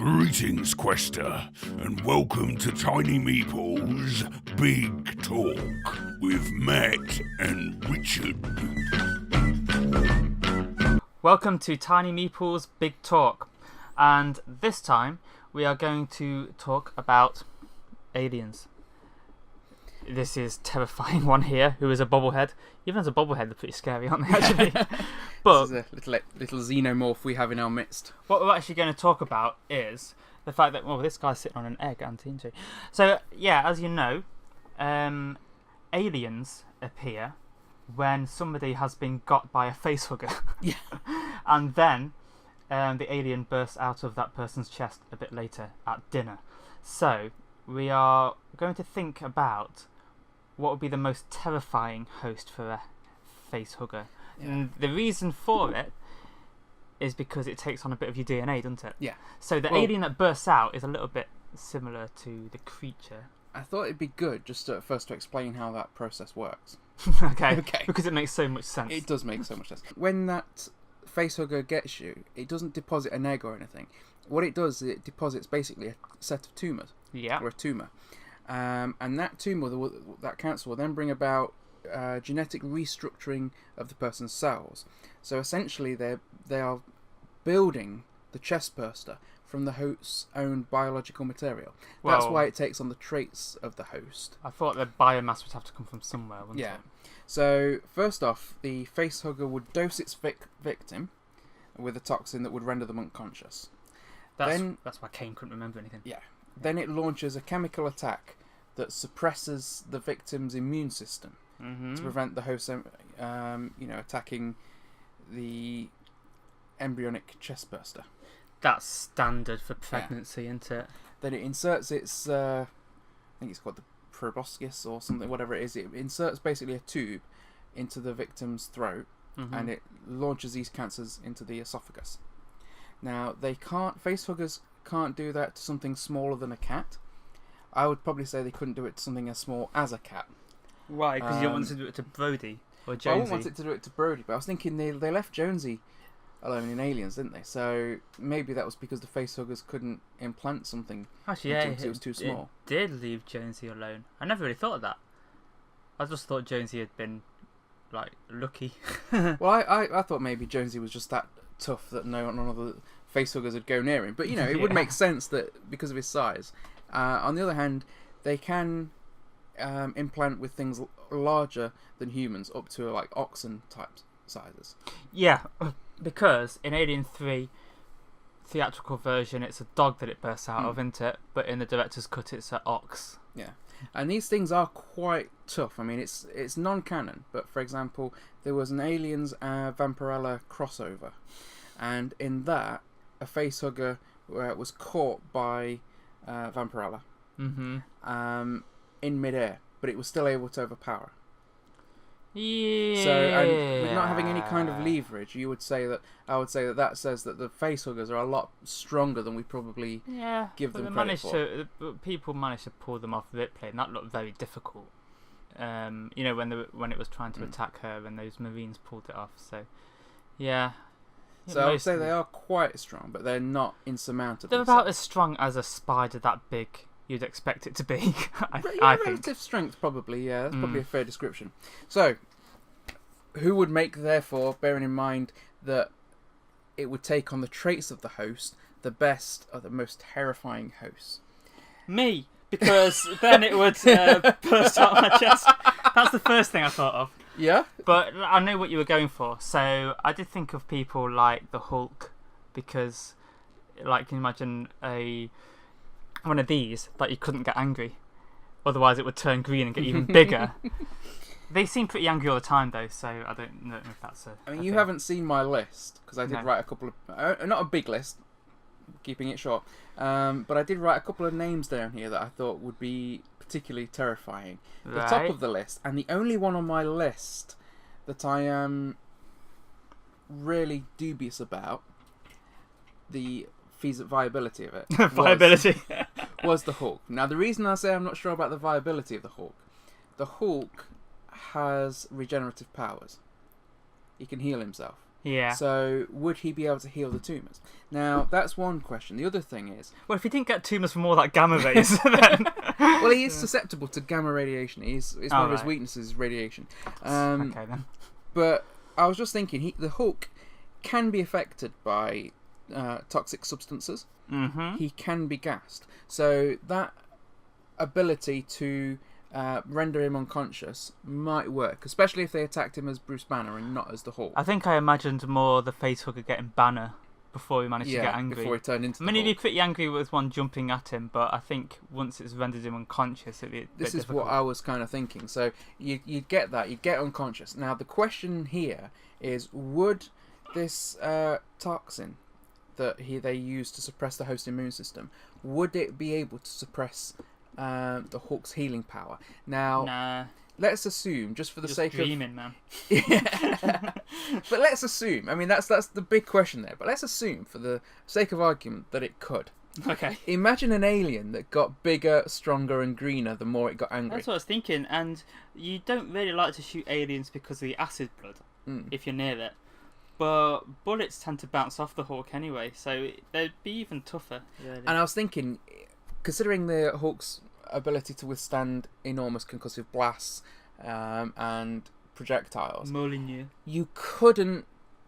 Greetings, Quester, and welcome to Tiny Meeples' Big Talk with Matt and Richard. Welcome to Tiny Meeples' Big Talk, and this time we are going to talk about aliens. This is terrifying one here, who is a bobblehead. Even as a bobblehead, they're pretty scary, aren't they, actually? But this is a little xenomorph we have in our midst. What we're actually going to talk about is the fact that, well, this guy's sitting on an egg, isn't he? So, yeah, as you know, aliens appear when somebody has been got by a facehugger. Yeah. And then the alien bursts out of that person's chest a bit later at dinner. So, we are going to think about what would be the most terrifying host for a facehugger. Yeah. And the reason for it is because it takes on a bit of your DNA, doesn't it? Yeah. So the alien that bursts out is a little bit similar to the creature. I thought it'd be good just to, first to explain how that process works. Okay. Okay. Because it makes so much sense. It does make so much sense. When that facehugger gets you, it doesn't deposit an egg or anything. What it does is it deposits basically a set of tumours. Yeah. Or a tumour. And that tumour, that cancer, will then bring about genetic restructuring of the person's cells. So essentially they are building the Chestburster from the host's own biological material. Well, that's why it takes on the traits of the host. I thought the biomass would have to come from somewhere, wouldn't Yeah. it? So first off, the facehugger would dose its victim with a toxin that would render them unconscious. That's why Kane couldn't remember anything. Yeah. Then it launches a chemical attack that suppresses the victim's immune system to prevent the host, attacking the embryonic chestburster. That's standard for pregnancy, isn't it? Then it inserts its, I think it's called the proboscis or something, whatever it is. It inserts basically a tube into the victim's throat, and it launches these cancers into the esophagus. Now, facehuggers can't do that to something smaller than a cat. I would probably say they couldn't do it to something as small as a cat. Why? Because you don't want to do it to Brody or Jonesy. Well, I wouldn't want it to do it to Brody, but I was thinking they left Jonesy alone in Aliens, didn't they? So maybe that was because the facehuggers couldn't implant something. Actually, yeah, it was too small. It did leave Jonesy alone. I never really thought of that. I just thought Jonesy had been, like, lucky. Well, I thought maybe Jonesy was just that tough that none of the facehuggers would go near him. But, you know, it would make sense that because of his size. On the other hand, they can implant with things larger than humans, up to like oxen type sizes. Yeah, because in Alien 3 theatrical version, it's a dog that it bursts out of, isn't it? But in the director's cut, it's an ox. Yeah, and these things are quite tough. I mean, it's non-canon, but for example, there was an Aliens Vampirella crossover, and in that, a facehugger was caught by Vampirella in midair, but it was still able to overpower. Yeah. So, and with not having any kind of leverage, I would say that says that the facehuggers are a lot stronger than we probably give them credit for. People managed to pull them off Ripley, and that looked very difficult. When it was trying to attack her, and those Marines pulled it off. So, yeah. So I would say they are quite strong, but they're not insurmountable. They're about as strong as a spider that big you'd expect it to be. I think. Relative strength, probably. Yeah, that's probably a fair description. So, who would make, therefore, bearing in mind that it would take on the traits of the host, the best or the most terrifying hosts? Me, because then it would burst out my chest. That's the first thing I thought of. Yeah? But I know what you were going for. So I did think of people like the Hulk, because, like, can you imagine one of these that you couldn't get angry? Otherwise it would turn green and get even bigger. They seem pretty angry all the time, though, so I don't know if that's I mean, you haven't seen my list, because I did write a couple of... not a big list, keeping it short, but I did write a couple of names down here that I thought would be particularly terrifying. The top of the list, and the only one on my list that I am really dubious about the viability of it was the Hulk. Now, the reason I say I'm not sure about the viability of the Hulk has regenerative powers. He can heal himself. Yeah. So would he be able to heal the tumours? Now, that's one question. The other thing is... Well, if he didn't get tumours from all that gamma rays, then... Well, he is susceptible to gamma radiation. It's one of his weaknesses, is radiation. Okay, then. But I was just thinking, the Hulk can be affected by toxic substances. Mm-hmm. He can be gassed. So that ability to render him unconscious might work, especially if they attacked him as Bruce Banner and not as the Hulk. I think I imagined more the Facehugger getting Banner before he managed to get angry. Before he turned into the he'd be Hulk. pretty angry with one jumping at him, but I think once it's rendered him unconscious, it'd be a bit This is difficult. what I was kind of thinking. So you'd get that, you'd get unconscious. Now the question here is, would this toxin that they use to suppress the host immune system, would it be able to suppress the Hulk's healing power? Now, Nah. Let's assume, just for the sake dreaming, man. Yeah. But let's assume. I mean, that's the big question there. But let's assume, for the sake of argument, that it could. Okay. Imagine an alien that got bigger, stronger, and greener the more it got angry. That's what I was thinking. And you don't really like to shoot aliens because of the acid blood, if you're near it. But bullets tend to bounce off the Hulk anyway, so they'd be even tougher. Really. And I was thinking, considering the Hulk's ability to withstand enormous concussive blasts and projectiles, Molyneux. You couldn't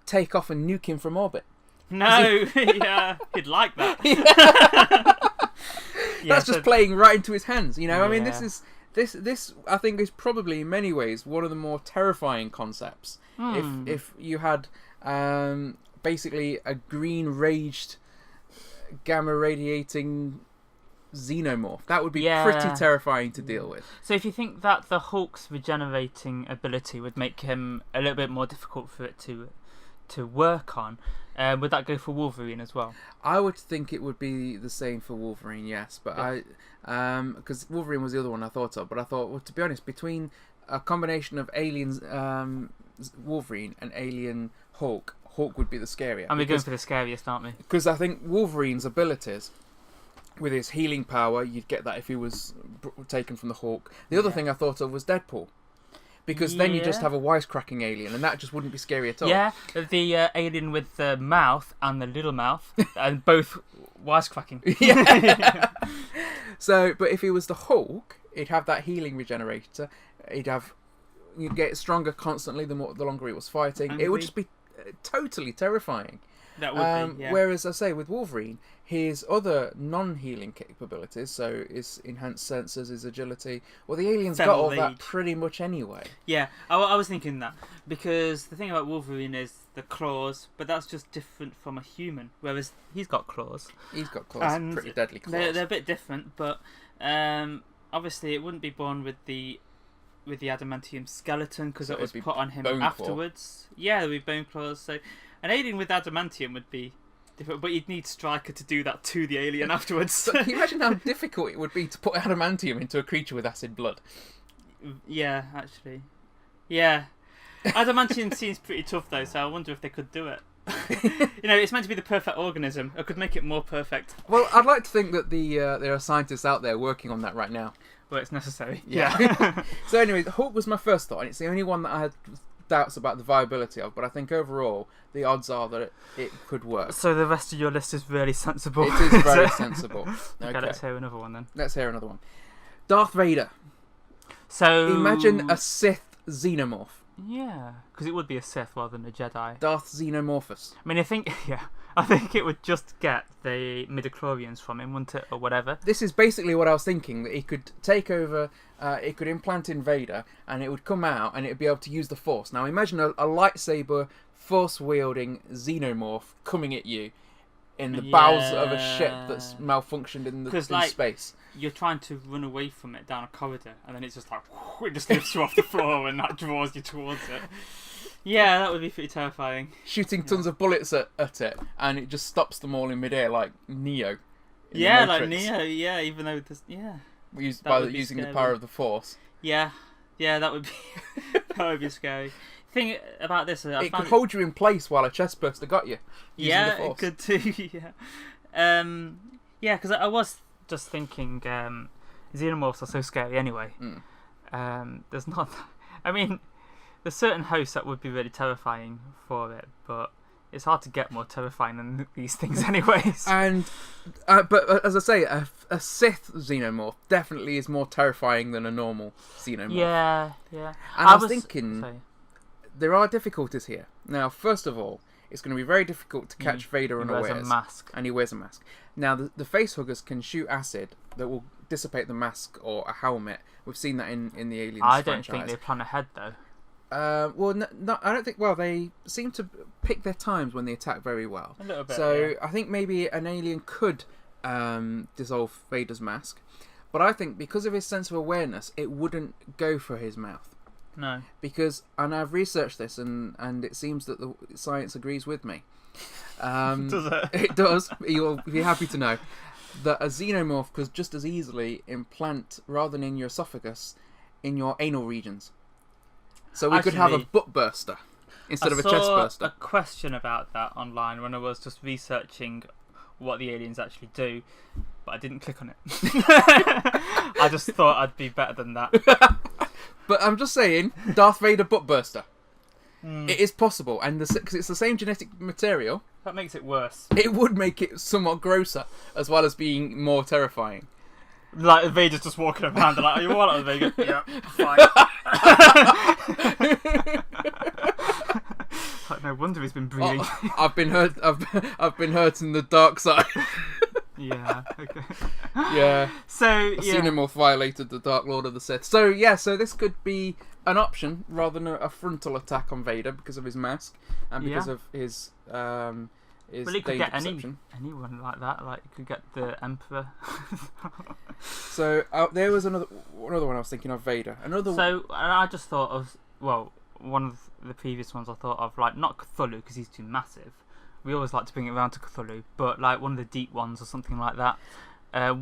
take off and nuke him from orbit. No, yeah, he'd like that. That's just playing right into his hands, you know. I mean, Yeah. this I think is probably in many ways one of the more terrifying concepts. If you had basically a green raged gamma radiating xenomorph, that would be pretty terrifying to deal with. So if you think that the Hulk's regenerating ability would make him a little bit more difficult for it to work on, would that go for Wolverine as well? I would think it would be the same for Wolverine, yes, but because Wolverine was the other one I thought of, but I thought, well, to be honest, between a combination of aliens, Wolverine and alien Hulk would be the scarier. And we're going for the scariest, aren't we? Because I think Wolverine's abilities, with his healing power, you'd get that if he was taken from the Hulk. The other thing I thought of was Deadpool. Because then you just have a wisecracking alien, and that just wouldn't be scary at all. Yeah, the alien with the mouth and the little mouth, and both wisecracking. Yeah. So, but if he was the Hulk, he'd have that healing regenerator. You'd get stronger constantly the longer he was fighting. Angry. It would just be totally terrifying. That would be, yeah. Whereas, I say, with Wolverine, his other non-healing capabilities, so his enhanced sensors, his agility, well, the alien's got all that pretty much anyway. Yeah, I was thinking that, because the thing about Wolverine is the claws, but that's just different from a human, whereas he's got claws. He's got claws, and pretty deadly claws. They're a bit different, but obviously it wouldn't be born with the adamantium skeleton, because it was put on him afterwards. Yeah, there'd be bone claws, so an alien with adamantium would be different, but you'd need Stryker to do that to the alien afterwards. But can you imagine how difficult it would be to put adamantium into a creature with acid blood? Yeah, actually. Yeah. Adamantium seems pretty tough though, so I wonder if they could do it. You know, it's meant to be the perfect organism. I could make it more perfect. Well, I'd like to think that there are scientists out there working on that right now. Well, it's necessary. Yeah. So anyway, the Hulk was my first thought, and it's the only one that I had doubts about the viability of, but I think overall the odds are that it could work. So the rest of your list is really sensible. It is very sensible. Okay, let's hear another one then. Let's hear another one. Darth Vader. So imagine a Sith xenomorph. Yeah, because it would be a Sith rather than a Jedi. Darth Xenomorphus. I mean, I think it would just get the midichlorians from him, wouldn't it, or whatever. This is basically what I was thinking, that he could take over, it could implant in Vader, and it would come out, and it would be able to use the Force. Now imagine a lightsaber, Force-wielding xenomorph coming at you in the bowels of a ship that's malfunctioned in space. You're trying to run away from it down a corridor, and then it's just like, it just lifts you off the floor, and that draws you towards it. Yeah, that would be pretty terrifying. Shooting tons of bullets at it, and it just stops them all in midair, like Neo. Yeah, like Neo. Yeah, even though using the power of the Force. Yeah, that would be scary. Thing about this, it could hold you in place while a chestburster got you. Yeah, it could too. Yeah, because I was just thinking, xenomorphs are so scary anyway. There's not. I mean, there's certain hosts that would be really terrifying for it, but it's hard to get more terrifying than these things, anyways. And but as I say, a Sith xenomorph definitely is more terrifying than a normal xenomorph. Yeah. And I was thinking, there are difficulties here. Now, first of all, it's going to be very difficult to catch Vader unawares. He wears a mask. And he wears a mask. Now, the facehuggers can shoot acid that will dissipate the mask or a helmet. We've seen that in the Aliens I franchise. don't think they plan ahead, though. Well, no, I don't think. Well, they seem to pick their times when they attack very well. A little bit. So yeah. I think maybe an alien could dissolve Vader's mask, but I think because of his sense of awareness, it wouldn't go for his mouth. No. Because, and I've researched this, and it seems that the science agrees with me. Does it? It does. You'll be happy to know that a xenomorph could just as easily implant, rather than in your esophagus, in your anal regions. So we could have a butt burster instead of a chest burster. I saw a question about that online when I was just researching what the aliens actually do, but I didn't click on it. I just thought I'd be better than that. But I'm just saying, Darth Vader butt burster. It is possible, and because it's the same genetic material, that makes it worse. it would make it somewhat grosser, as well as being more terrifying. Like Vader's just walking around, and like, "Are you alright, Vader?" Yeah, fine. Like, no wonder he's been breathing. Oh, I've been hurt. I've been hurt in the dark side. Yeah. Okay. Yeah. So The xenomorph violated the Dark Lord of the Sith. So so this could be an option rather than a frontal attack on Vader because of his mask and because of his Well, it could get anyone like that. Like, it could get the Emperor. So there was another one I was thinking of, Vader. So I just thought of, well, one of the previous ones I thought of, like, not Cthulhu because he's too massive. We always like to bring it around to Cthulhu, but like one of the deep ones or something like that.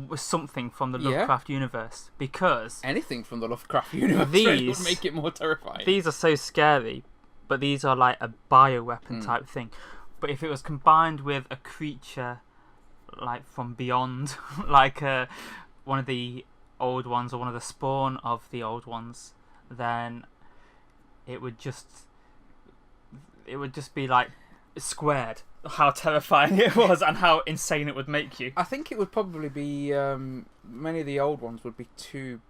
Was something from the Lovecraft universe, because anything from the Lovecraft universe would make it more terrifying. These are so scary, but these are like a bioweapon type thing. But if it was combined with a creature like from beyond, like one of the old ones or one of the spawn of the old ones, then it would just be like squared how terrifying it was and how insane it would make you. I think it would probably be many of the old ones would be too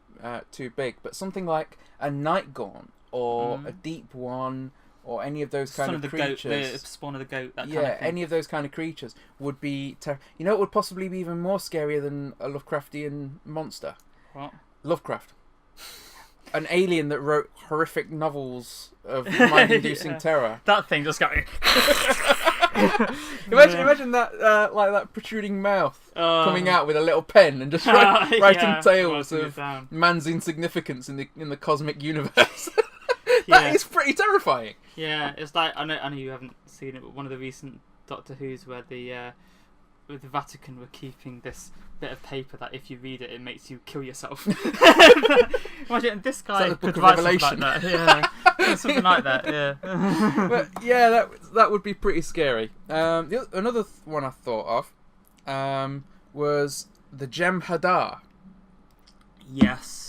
big, but something like a Nightgaunt or a Deep One or any of those kind of creatures. The spawn of the goat, that yeah, kind of thing. any of those kind of creatures would be you know, it would possibly be even more scarier than a Lovecraftian monster. What? Lovecraft. An alien that wrote horrific novels of mind-inducing terror. That thing just got me. Imagine that, like that protruding mouth coming out with a little pen and just writing tales of man's insignificance in the cosmic universe. That is pretty terrifying. Yeah, it's like I know you haven't seen it, but one of the recent Doctor Who's where the Vatican were keeping this bit of paper that if you read it, it makes you kill yourself. Imagine this guy could write something like that. Yeah, something like that. Yeah. But yeah, that would be pretty scary. Another one I thought of was the Jem'Hadar. Yes.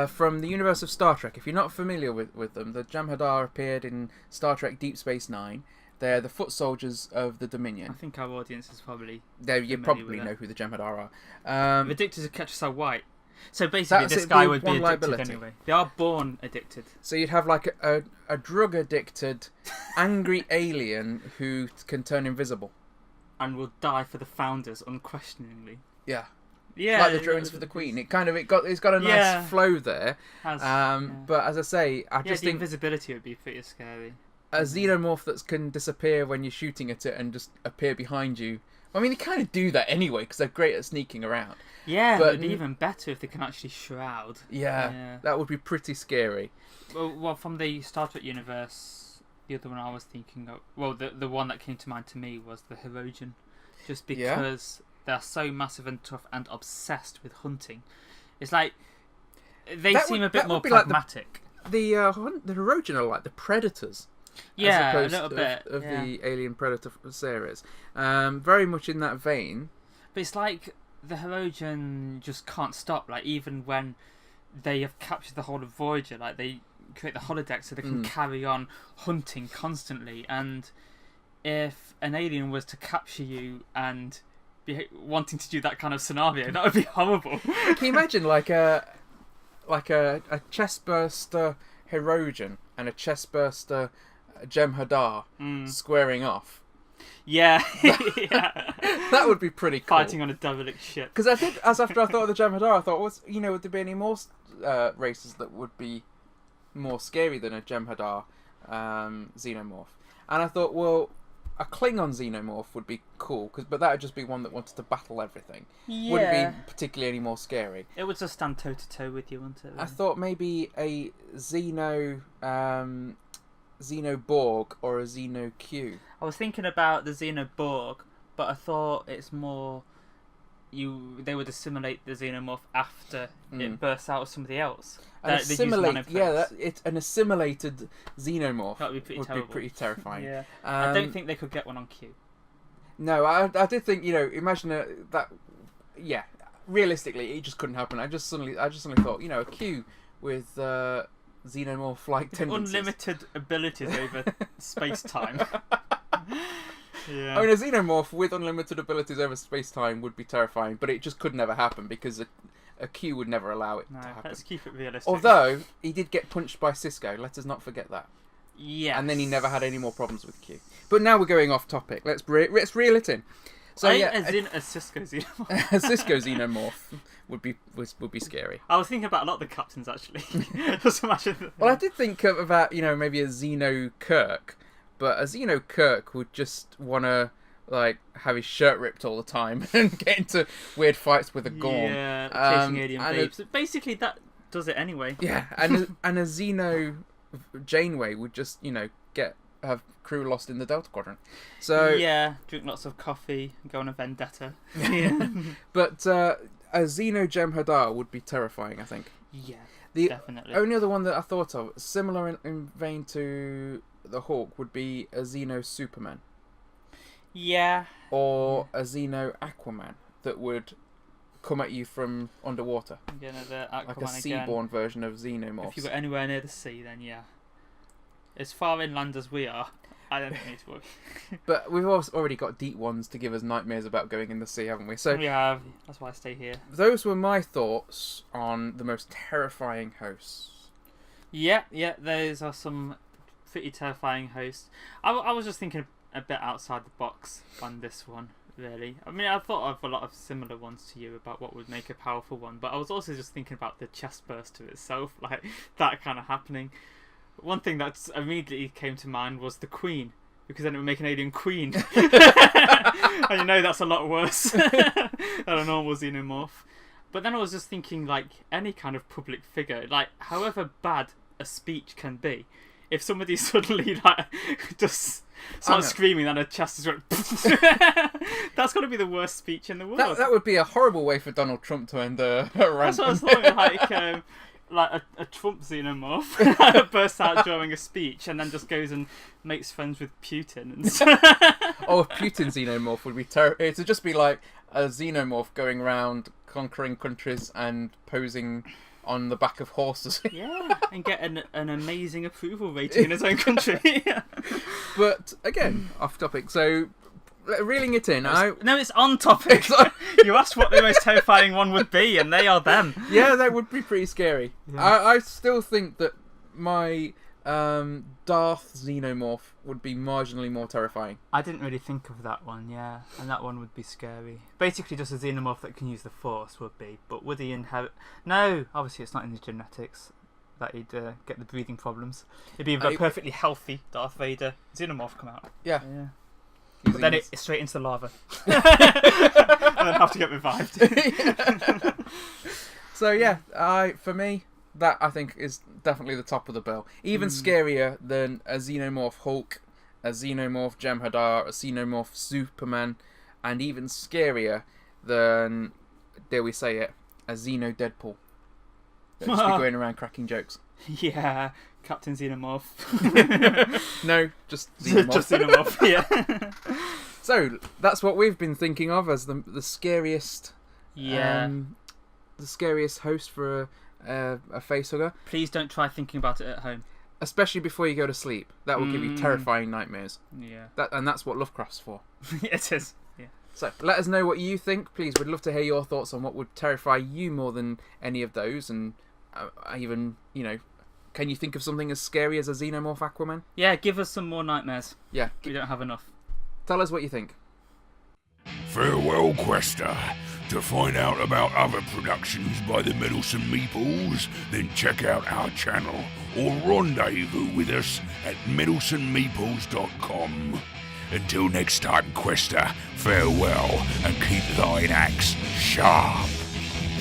From the universe of Star Trek. If you're not familiar with them, the Jem'Hadar appeared in Star Trek Deep Space Nine. They're the foot soldiers of the Dominion. I think our audience is probably... You probably know who the Jem'Hadar are. Addicted to Catch-A-Cell White. So basically this guy would be addicted anyway. They are born addicted. So you'd have like a drug-addicted, angry alien who can turn invisible. And will die for the founders, unquestioningly. Yeah. Yeah, like the drones for the Queen. It's got a nice flow there. But as I say, I just think invisibility would be pretty scary. A xenomorph that can disappear when you're shooting at it and just appear behind you. I mean, they kind of do that anyway because they're great at sneaking around. Yeah, but it'd be even better if they can actually shroud. Yeah, that would be pretty scary. Well, from the Star Trek universe, the other one I was thinking of, well, the one that came to mind to me was the Hirogen, just because they're so massive and tough and obsessed with hunting. It's like they seem a bit more pragmatic. Like the Hirogen are like the predators. Yeah, as opposed a little bit of the Alien Predator series. Very much in that vein. But it's like the Hirogen just can't stop. Like even when they have captured the whole of Voyager, like they create the holodeck so they can carry on hunting constantly. And if an alien was to capture you and be wanting to do that kind of scenario, that would be horrible. Can you imagine like a Chestburster Hirogen and a Chestburster Jem'Hadar squaring off? Yeah. That would be pretty cool. Fighting on a derelict ship. Because after I thought of the Jem'Hadar, I thought, would there be any more races that would be more scary than a Jem'Hadar xenomorph? And I thought, well, a Klingon xenomorph would be cool, but that would just be one that wanted to battle everything. Yeah. Wouldn't be particularly any more scary. It would just stand toe to toe with you, wouldn't it? I thought maybe a Xeno Borg or a Xeno Q. I was thinking about the Xenoborg, but I thought it's more they would assimilate the xenomorph after it bursts out of somebody else. It's an assimilated xenomorph. That would be pretty terrible. Be pretty terrifying. Yeah, I don't think they could get one on Q. No, I did think, imagine that. Yeah, realistically, it just couldn't happen. I just suddenly thought, a Q with xenomorph-like tendencies. Unlimited abilities over space-time. Yeah. I mean, a xenomorph with unlimited abilities over space-time would be terrifying, but it just could never happen because a Q would never allow it to happen. Let's keep it realistic. Although, he did get punched by Cisco, let us not forget that. Yes. And then he never had any more problems with Q. But now we're going off topic. Let's reel it in. So a Cisco xenomorph. A Cisco xenomorph would be scary. I was thinking about a lot of the captains actually. Just imagine. Well, I did think about maybe a Xeno Kirk, but a Xeno Kirk would just want to have his shirt ripped all the time and get into weird fights with a Gorn. Yeah, chasing alien babes. Basically, that does it anyway. Yeah, and a Xeno Janeway would just have crew lost in the Delta Quadrant. So yeah, drink lots of coffee, go on a vendetta. Yeah. But a Xeno Jem'Hadar would be terrifying, I think. Yeah, the definitely. Only other one that I thought of, similar in vein to the Hawk, would be a Xeno Superman. Yeah. Or a Xeno Aquaman that would come at you from underwater. Again, the Aquaman like a seaborne version of Xenomorphs. If you were anywhere near the sea, then yeah. As far inland as we are, I don't think we need to worry. But we've already got deep ones to give us nightmares about going in the sea, haven't we? So we have. That's why I stay here. Those were my thoughts on the most terrifying hosts. Yeah, those are some pretty terrifying hosts. I was just thinking a bit outside the box on this one, really. I mean, I thought of a lot of similar ones to you about what would make a powerful one, but I was also just thinking about the Chestburster itself, like that kind of happening. One thing that immediately came to mind was the Queen, because then it would make an alien queen. And that's a lot worse than a normal xenomorph. But then I was just thinking, any kind of public figure, however bad a speech can be, if somebody suddenly just starts screaming and a chest is going, that's got to be the worst speech in the world. That would be a horrible way for Donald Trump to end a rant. That's what I was thinking, a Trump xenomorph bursts out during a speech and then just goes and makes friends with Putin. And a Putin xenomorph would be terrible. It would just be like a xenomorph going around conquering countries and posing on the back of horses. Yeah, and get an amazing approval rating in his own country. But again, off topic. So reeling it in, no, it's on topic. You asked what the most terrifying one would be, and they are them. Yeah, that would be pretty scary. Yeah. I still think that my Darth xenomorph would be marginally more terrifying. I didn't really think of that one, yeah, and that one would be scary. Basically, just a xenomorph that can use the Force would be, but would he inherit? No, obviously it's not in his genetics that he'd get the breathing problems. It'd be a perfectly healthy Darth Vader xenomorph come out. Yeah. But then it's straight into the lava. And then have to get revived. So for me, that I think is definitely the top of the bill. Even scarier than a Xenomorph Hulk, a Xenomorph Jem'Hadar, a Xenomorph Superman, and even scarier than, dare we say it, a Xeno Deadpool. That just be going around cracking jokes. Yeah, Captain Xenomorph. No, just Xenomorph. Just Xenomorph, yeah. So, that's what we've been thinking of as the scariest... Yeah. The scariest host for a facehugger. Please don't try thinking about it at home. Especially before you go to sleep. That will give you terrifying nightmares. Yeah. And that's what Lovecraft's for. It is. Yeah. So let us know what you think. Please, we'd love to hear your thoughts on what would terrify you more than any of those. And even, can you think of something as scary as a xenomorph Aquaman? Yeah, give us some more nightmares. Yeah. We don't have enough. Tell us what you think. Farewell, Quester. To find out about other productions by the Meddlesome Meeples, then check out our channel or rendezvous with us at meddlesomemeeples.com. Until next time, Quester, farewell and keep thine axe sharp.